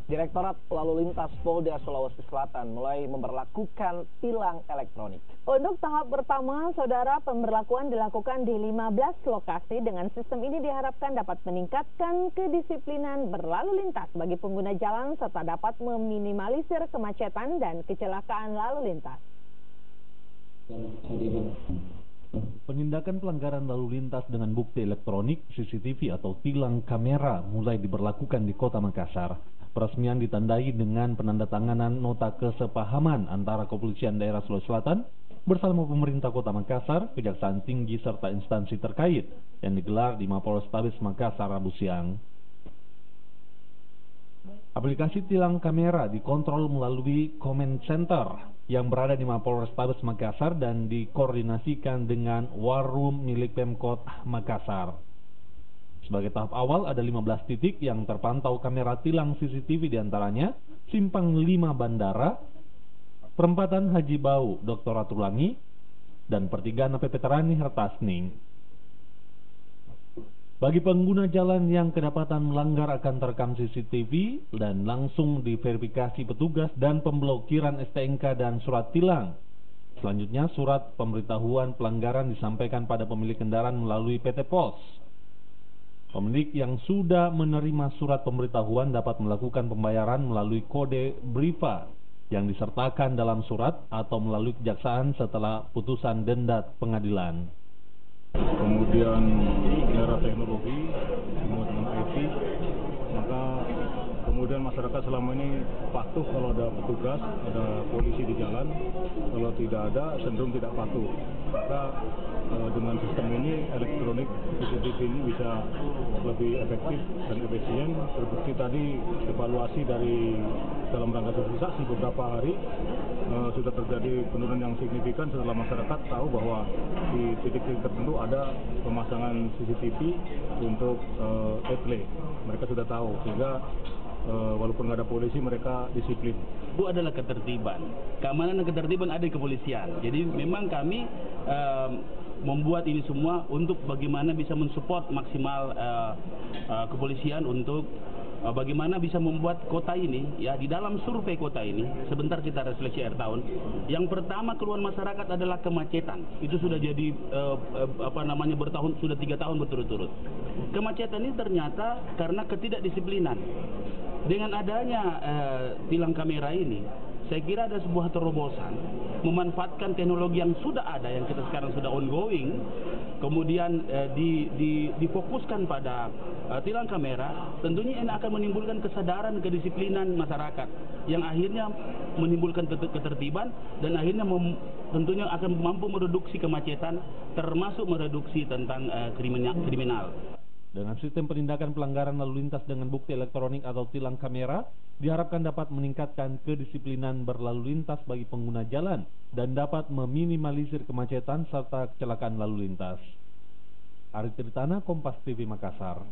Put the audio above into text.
Direktorat Lalu Lintas Polda Sulawesi Selatan mulai memberlakukan tilang elektronik. Untuk tahap pertama, saudara, pemberlakuan dilakukan di 15 lokasi. Dengan sistem ini diharapkan dapat meningkatkan kedisiplinan berlalu lintas bagi pengguna jalan serta dapat meminimalisir kemacetan dan kecelakaan lalu lintas. Penindakan pelanggaran lalu lintas dengan bukti elektronik, CCTV atau tilang kamera mulai diberlakukan di Kota Makassar. Peresmian ditandai dengan penandatanganan nota kesepahaman antara Kepolisian Daerah Sulawesi Selatan bersama pemerintah Kota Makassar, Kejaksaan Tinggi serta instansi terkait yang digelar di Mapolrestabes Makassar Rabu siang. Aplikasi tilang kamera dikontrol melalui Command Center yang berada di Mapolrestabes Makassar dan dikoordinasikan dengan Warum milik Pemkot Makassar. Sebagai tahap awal ada 15 titik yang terpantau kamera tilang CCTV diantaranya Simpang 5 Bandara, Perempatan Haji Bau Dr. Ratulangi, dan Pertigaan AP Veterani Hertasning. Bagi pengguna jalan yang kedapatan melanggar akan terekam CCTV dan langsung diverifikasi petugas dan pemblokiran STNK dan surat tilang. Selanjutnya surat pemberitahuan pelanggaran disampaikan pada pemilik kendaraan melalui PT Pos. Pemilik yang sudah menerima surat pemberitahuan dapat melakukan pembayaran melalui kode BRIVA yang disertakan dalam surat atau melalui kejaksaan setelah putusan denda pengadilan. Kemudian era teknologi, kemudian IT, maka kemudian masyarakat selama ini patuh kalau ada petugas, ada polisi di jalan. Kalau tidak ada, cenderung tidak patuh. Maka dengan sistem ini, elektronik CCTV ini bisa lebih efektif dan efisien. Terbukti tadi evaluasi dari dalam rangka sosialisasi beberapa hari sudah terjadi penurunan yang signifikan setelah masyarakat tahu bahwa di titik-titik tertentu ada pemasangan CCTV untuk etle. Mereka sudah tahu sehingga walaupun nggak ada polisi mereka disiplin. Itu adalah ketertiban, keamanan dan ketertiban ada di kepolisian. Jadi memang kami membuat ini semua untuk bagaimana bisa mensupport maksimal kepolisian untuk bagaimana bisa membuat kota ini, ya di dalam survei kota ini, sebentar kita refleksi akhir tahun. Yang pertama keluhan masyarakat adalah kemacetan. Itu sudah jadi sudah 3 tahun berturut-turut. Kemacetan ini ternyata karena ketidakdisiplinan. Dengan adanya tilang kamera ini, saya kira ada sebuah terobosan memanfaatkan teknologi yang sudah ada, yang kita sekarang sudah ongoing, kemudian difokuskan pada tilang kamera. Tentunya ini akan menimbulkan kesadaran kedisiplinan masyarakat yang akhirnya menimbulkan ketertiban dan akhirnya tentunya akan mampu mereduksi kemacetan, termasuk mereduksi tentang kriminal. Dengan sistem penindakan pelanggaran lalu lintas dengan bukti elektronik atau tilang kamera, diharapkan dapat meningkatkan kedisiplinan berlalu lintas bagi pengguna jalan dan dapat meminimalisir kemacetan serta kecelakaan lalu lintas. Ari Tritana, Kompas TV Makassar.